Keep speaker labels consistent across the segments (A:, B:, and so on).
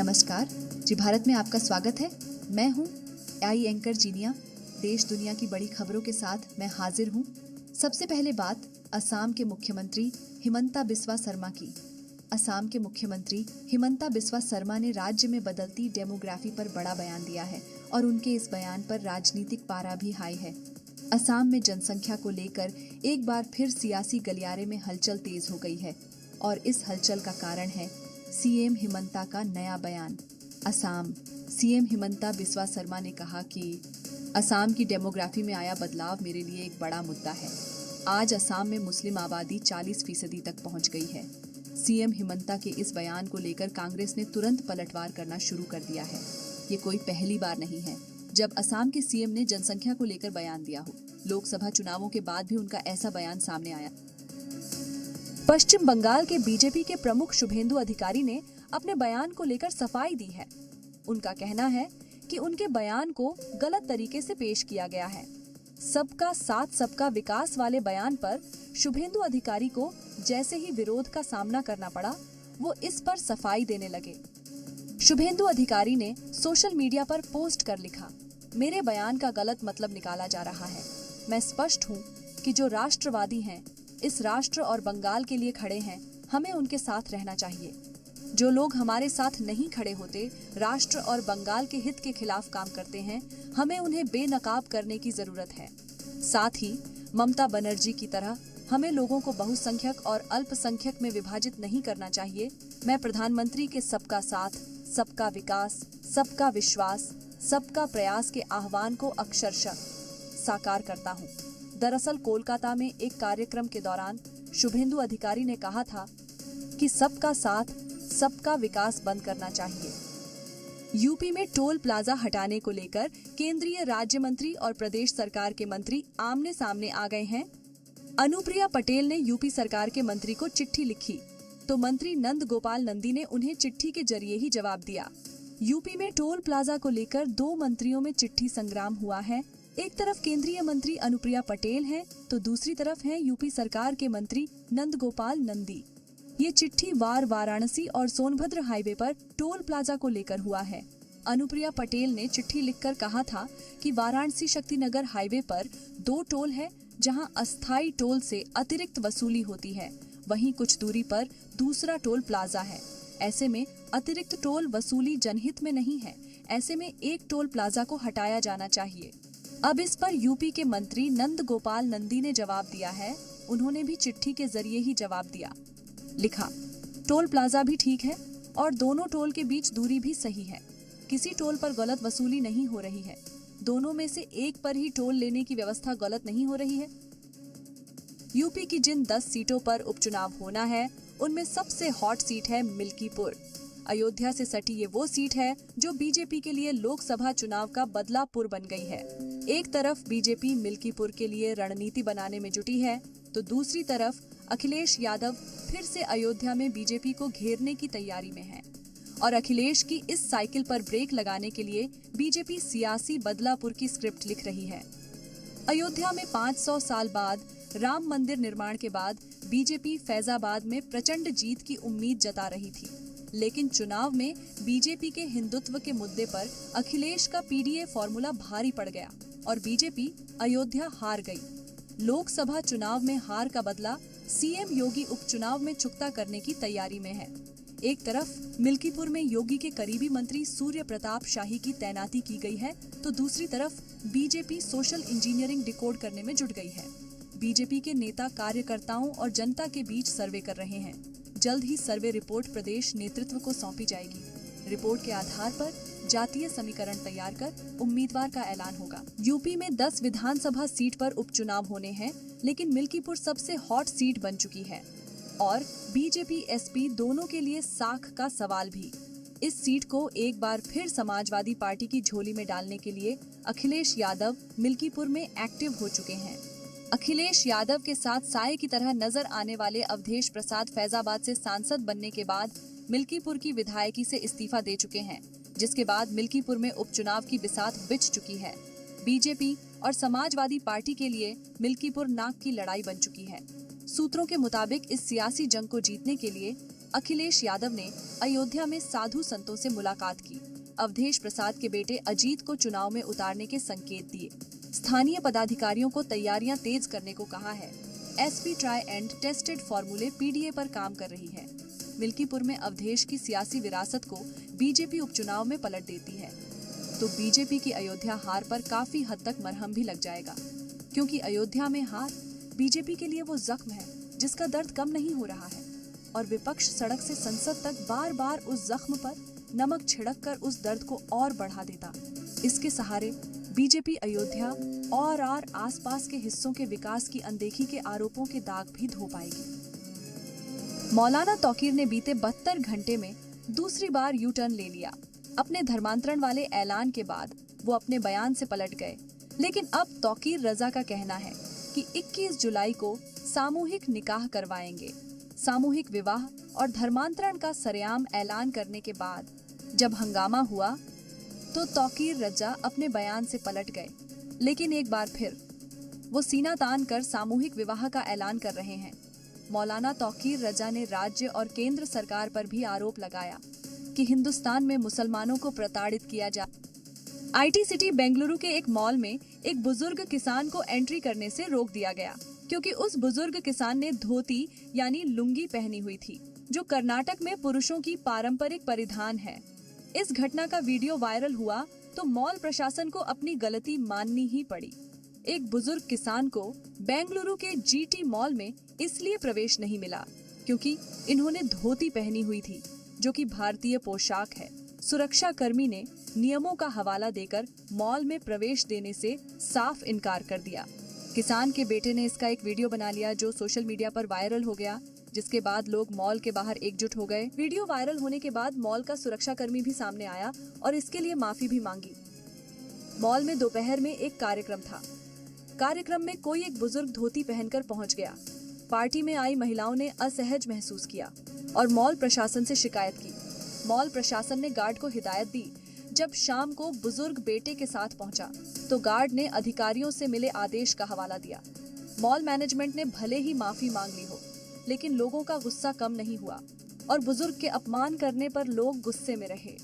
A: नमस्कार जी, भारत में आपका स्वागत है। मैं हूँ आई एंकर जीनिया। देश दुनिया की बड़ी खबरों के साथ मैं हाजिर हूँ। सबसे पहले बात असम के मुख्यमंत्री हिमंता बिस्वा शर्मा की। असम के मुख्यमंत्री हिमंता बिस्वा शर्मा ने राज्य में बदलती डेमोग्राफी पर बड़ा बयान दिया है और उनके इस बयान पर राजनीतिक पारा भी हाई है। असम में जनसंख्या को लेकर एक बार फिर सियासी गलियारे में हलचल तेज हो गई है और इस हलचल का कारण है सीएम हिमंता का नया बयान। असम सीएम हिमंता बिस्वा शर्मा ने कहा कि असम की डेमोग्राफी में आया बदलाव मेरे लिए एक बड़ा मुद्दा है। आज असम में मुस्लिम आबादी 40% तक पहुंच गई है। सीएम हिमंता के इस बयान को लेकर कांग्रेस ने तुरंत पलटवार करना शुरू कर दिया है। ये कोई पहली बार नहीं है जब असम के सीएम ने जनसंख्या को लेकर बयान दिया हो। लोकसभा चुनावों के बाद भी उनका ऐसा बयान सामने आया। पश्चिम बंगाल के बीजेपी के प्रमुख शुभेंदु अधिकारी ने अपने बयान को लेकर सफाई दी है। उनका कहना है कि उनके बयान को गलत तरीके से पेश किया गया है। सबका साथ सबका विकास वाले बयान पर शुभेंदु अधिकारी को जैसे ही विरोध का सामना करना पड़ा, वो इस पर सफाई देने लगे। शुभेंदु अधिकारी ने सोशल मीडिया पर पोस्ट कर लिखा, मेरे बयान का गलत मतलब निकाला जा रहा है। मैं स्पष्ट हूँ कि जो राष्ट्रवादी हैं, इस राष्ट्र और बंगाल के लिए खड़े हैं, हमें उनके साथ रहना चाहिए। जो लोग हमारे साथ नहीं खड़े होते, राष्ट्र और बंगाल के हित के खिलाफ काम करते हैं, हमें उन्हें बेनकाब करने की जरूरत है। साथ ही ममता बनर्जी की तरह हमें लोगों को बहुसंख्यक और अल्पसंख्यक में विभाजित नहीं करना चाहिए। मैं प्रधानमंत्री के सबका साथ, सबका विकास, सबका विश्वास, सबका प्रयास के आह्वान को अक्षरशः साकार करता हूँ। दरअसल कोलकाता में एक कार्यक्रम के दौरान शुभेंदु अधिकारी ने कहा था कि सबका साथ, सबका विकास बंद करना चाहिए। यूपी में टोल प्लाजा हटाने को लेकर केंद्रीय राज्य मंत्री और प्रदेश सरकार के मंत्री आमने सामने आ गए हैं। अनुप्रिया पटेल ने यूपी सरकार के मंत्री को चिट्ठी लिखी तो मंत्री नंद गोपाल नंदी ने उन्हें चिट्ठी के जरिए ही जवाब दिया। यूपी में टोल प्लाजा को लेकर दो मंत्रियों में चिट्ठी संग्राम हुआ है। एक तरफ केंद्रीय मंत्री अनुप्रिया पटेल हैं, तो दूसरी तरफ हैं यूपी सरकार के मंत्री नंद गोपाल नंदी। ये चिट्ठी वाराणसी और सोनभद्र हाईवे पर टोल प्लाजा को लेकर हुआ है। अनुप्रिया पटेल ने चिट्ठी लिखकर कहा था कि वाराणसी शक्तिनगर हाईवे पर 2 टोल है, जहां अस्थायी टोल से अतिरिक्त वसूली होती है। वहीं कुछ दूरी पर दूसरा टोल प्लाजा है। ऐसे में अतिरिक्त टोल वसूली जनहित में नहीं है। ऐसे में एक टोल प्लाजा को हटाया जाना चाहिए। अब इस पर यूपी के मंत्री नंद गोपाल नंदी ने जवाब दिया है। उन्होंने भी चिट्ठी के जरिए ही जवाब दिया। लिखा, टोल प्लाजा भी ठीक है और दोनों टोल के बीच दूरी भी सही है। किसी टोल पर गलत वसूली नहीं हो रही है। दोनों में से एक पर ही टोल लेने की व्यवस्था गलत नहीं हो रही है। यूपी की जिन 10 सीटों पर उपचुनाव होना है, उनमें सबसे हॉट सीट है मिल्कीपुर। अयोध्या से सटी ये वो सीट है जो बीजेपी के लिए लोकसभा चुनाव का बदलापुर बन गई है। एक तरफ बीजेपी मिल्कीपुर के लिए रणनीति बनाने में जुटी है, तो दूसरी तरफ अखिलेश यादव फिर से अयोध्या में बीजेपी को घेरने की तैयारी में है। और अखिलेश की इस साइकिल पर ब्रेक लगाने के लिए बीजेपी सियासी बदलापुर की स्क्रिप्ट लिख रही है। अयोध्या में 500 साल बाद राम मंदिर निर्माण के बाद बीजेपी फैजाबाद में प्रचंड जीत की उम्मीद जता रही थी, लेकिन चुनाव में बीजेपी के हिंदुत्व के मुद्दे पर अखिलेश का पीडीए फॉर्मूला भारी पड़ गया और बीजेपी अयोध्या हार गई। लोकसभा चुनाव में हार का बदला सीएम योगी उपचुनाव में चुकता करने की तैयारी में है। एक तरफ मिल्कीपुर में योगी के करीबी मंत्री सूर्य प्रताप शाही की तैनाती की गई है, तो दूसरी तरफ बीजेपी सोशल इंजीनियरिंग डिकोड करने में जुट गई है। बीजेपी के नेता कार्यकर्ताओं और जनता के बीच सर्वे कर रहे हैं। जल्द ही सर्वे रिपोर्ट प्रदेश नेतृत्व को सौंपी जाएगी। रिपोर्ट के आधार पर जातीय समीकरण तैयार कर उम्मीदवार का ऐलान होगा। यूपी में 10 विधानसभा सीट पर उपचुनाव होने हैं, लेकिन मिल्कीपुर सबसे हॉट सीट बन चुकी है और बीजेपी एसपी दोनों के लिए साख का सवाल भी। इस सीट को एक बार फिर समाजवादी पार्टी की झोली में डालने के लिए अखिलेश यादव मिल्कीपुर में एक्टिव हो चुके हैं। अखिलेश यादव के साथ साये की तरह नजर आने वाले अवधेश प्रसाद फैजाबाद से सांसद बनने के बाद मिल्कीपुर की विधायकी से इस्तीफा दे चुके हैं, जिसके बाद मिल्कीपुर में उपचुनाव की बिसात बिछ चुकी है। बीजेपी और समाजवादी पार्टी के लिए मिल्कीपुर नाक की लड़ाई बन चुकी है। सूत्रों के मुताबिक इस सियासी जंग को जीतने के लिए अखिलेश यादव ने अयोध्या में साधु संतों से मुलाकात की, अवधेश प्रसाद के बेटे अजीत को चुनाव में उतारने के संकेत दिए, स्थानीय पदाधिकारियों को तैयारियां तेज करने को कहा है। एसपी ट्राई एंड टेस्टेड फॉर्मूले पीडीए पर काम कर रही है। मिल्कीपुर में अवधेश की सियासी विरासत को बीजेपी उपचुनाव में पलट देती है तो बीजेपी की अयोध्या हार पर काफी हद तक मरहम भी लग जाएगा, क्योंकि अयोध्या में हार बीजेपी के लिए वो जख्म है जिसका दर्द कम नहीं हो रहा है और विपक्ष सड़क से संसद तक बार बार उस जख्म पर नमक छिड़क कर उस दर्द को और बढ़ा देता। इसके सहारे बीजेपी अयोध्या और आसपास के हिस्सों के विकास की अनदेखी के आरोपों के दाग भी धो पाएगी। मौलाना तौकीर ने बीते 72 घंटे में दूसरी बार यू टर्न ले लिया। अपने धर्मांतरण वाले ऐलान के बाद वो अपने बयान से पलट गए, लेकिन अब तौकीर रजा का कहना है कि 21 जुलाई को सामूहिक निकाह करवाएंगे। सामूहिक विवाह और धर्मांतरण का सरेआम ऐलान करने के बाद जब हंगामा हुआ तो तौकीर रजा अपने बयान से पलट गए, लेकिन एक बार फिर वो सीना तान कर सामूहिक विवाह का ऐलान कर रहे हैं। मौलाना तौकीर रजा ने राज्य और केंद्र सरकार पर भी आरोप लगाया कि हिंदुस्तान में मुसलमानों को प्रताड़ित किया जा। आईटी सिटी बेंगलुरु के एक मॉल में एक बुजुर्ग किसान को एंट्री करने से रोक दिया गया क्योंकि उस बुजुर्ग किसान ने धोती यानी लुंगी पहनी हुई थी, जो कर्नाटक में पुरुषों की पारंपरिक परिधान है। इस घटना का वीडियो वायरल हुआ तो मॉल प्रशासन को अपनी गलती माननी ही पड़ी। एक बुजुर्ग किसान को बेंगलुरु के जीटी मॉल में इसलिए प्रवेश नहीं मिला क्योंकि इन्होंने धोती पहनी हुई थी, जो कि भारतीय पोशाक है। सुरक्षा कर्मी ने नियमों का हवाला देकर मॉल में प्रवेश देने से साफ इनकार कर दिया। किसान के बेटे ने इसका एक वीडियो बना लिया जो सोशल मीडिया पर वायरल हो गया, जिसके बाद लोग मॉल के बाहर एकजुट हो गए। वीडियो वायरल होने के बाद मॉल का सुरक्षा कर्मी भी सामने आया और इसके लिए माफी भी मांगी। मॉल में दोपहर में एक कार्यक्रम था। कार्यक्रम में कोई एक बुजुर्ग धोती पहनकर पहुंच गया। पार्टी में आई महिलाओं ने असहज महसूस किया और मॉल प्रशासन से शिकायत की। मॉल प्रशासन ने गार्ड को हिदायत दी। जब शाम को बुजुर्ग बेटे के साथ पहुंचा तो गार्ड ने अधिकारियों से मिले आदेश का हवाला दिया। मॉल मैनेजमेंट ने भले ही माफी मांग ली हो, लेकिन लोगों का गुस्सा कम नहीं हुआ और बुजुर्ग के अपमान करने पर लोग गुस्से में रहे।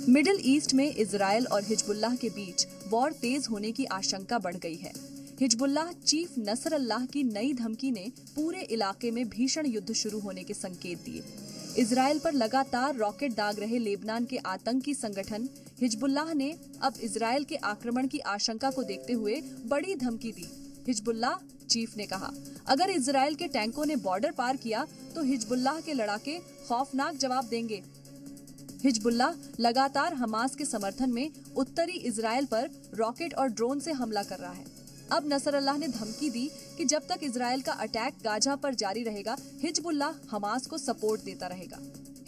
A: मिडिल ईस्ट में इजराइल और हिजबुल्लाह के बीच वॉर तेज होने की आशंका बढ़ गई है। हिजबुल्लाह चीफ नसरल्लाह की नई धमकी ने पूरे इलाके में भीषण युद्ध शुरू होने के संकेत दिए। इजराइल पर लगातार रॉकेट दाग रहे लेबनान के आतंकी संगठन हिजबुल्लाह ने अब इजराइल के आक्रमण की आशंका को देखते हुए बड़ी धमकी दी। हिजबुल्लाह चीफ ने कहा, अगर इजराइल के टैंकों ने बॉर्डर पार किया तो हिजबुल्लाह के लड़ाके खौफनाक जवाब देंगे। हिजबुल्लाह लगातार हमास के समर्थन में उत्तरी इजराइल पर रॉकेट और ड्रोन से हमला कर रहा है। अब नसरल्लाह ने धमकी दी कि जब तक इजराइल का अटैक गाजा पर जारी रहेगा, हिजबुल्लाह हमास को सपोर्ट देता रहेगा।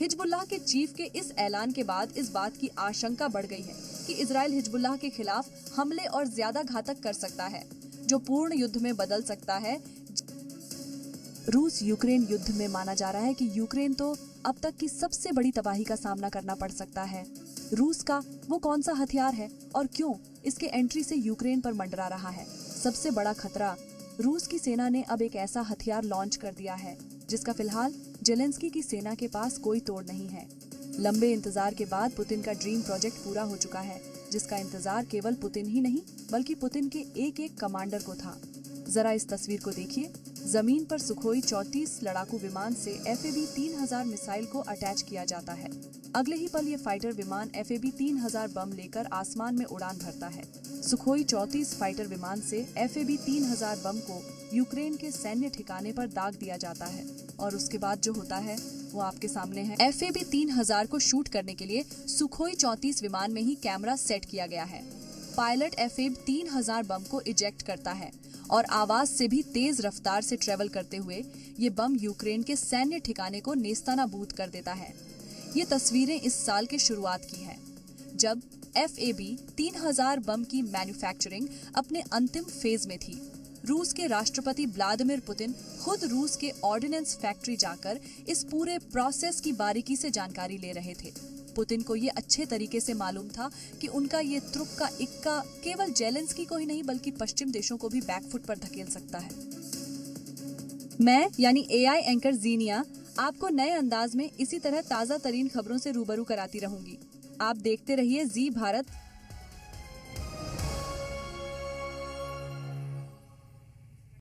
A: हिजबुल्लाह के चीफ के इस ऐलान के बाद इस बात की आशंका बढ़ गई है कि इजराइल हिजबुल्लाह के खिलाफ हमले और ज्यादा घातक कर सकता है, जो पूर्ण युद्ध में बदल सकता है। रूस यूक्रेन युद्ध में माना जा रहा है कि यूक्रेन तो अब तक की सबसे बड़ी तबाही का सामना करना पड़ सकता है। रूस का वो कौन सा हथियार है और क्यों इसके एंट्री से यूक्रेन पर मंडरा रहा है? सबसे बड़ा खतरा, रूस की सेना ने अब एक ऐसा हथियार लॉन्च कर दिया है जिसका फिलहाल जेलेंस्की की सेना के पास कोई तोड़ नहीं है। लंबे इंतजार के बाद पुतिन का ड्रीम प्रोजेक्ट पूरा हो चुका है, जिसका इंतजार केवल पुतिन ही नहीं बल्कि पुतिन के एक एक कमांडर को था। जरा इस तस्वीर को देखिए। जमीन पर सुखोई 34 लड़ाकू विमान से FAB 3000 मिसाइल को अटैच किया जाता है। अगले ही पल ये फाइटर विमान FAB 3000 बम लेकर आसमान में उड़ान भरता है। सुखोई 34 फाइटर विमान से FAB 3000 बम को यूक्रेन के सैन्य ठिकाने पर दाग दिया जाता है और उसके बाद जो होता है वो आपके सामने है। FAB 3000 को शूट करने के लिए सुखोई 34 विमान में ही कैमरा सेट किया गया है। पायलट FAB 3000 बम को इजेक्ट करता है और आवाज से भी तेज रफ्तार से ट्रेवल करते हुए ये बम यूक्रेन के सैन्य ठिकाने को नेस्तानाबूद कर देता है। ये तस्वीरें इस साल के शुरुआत की हैं, जब FAB 3000 बम की मैन्युफैक्चरिंग अपने अंतिम फेज में थी। रूस के राष्ट्रपति व्लादिमीर पुतिन खुद रूस के ऑर्डिनेंस फैक्ट्री जाकर इस पूरे प्रोसेस की बारीकी से जानकारी ले रहे थे। पुतिन को ये अच्छे तरीके से मालूम था कि उनका ये तुर्क का इक्का केवल जेलेंस्की को ही नहीं बल्कि पश्चिम देशों को भी बैकफुट पर धकेल सकता है। मैं यानी AI एंकर जीनिया आपको नए अंदाज में इसी तरह ताज़ा तरीन खबरों से रूबरू कराती रहूंगी। आप देखते रहिए जी भारत,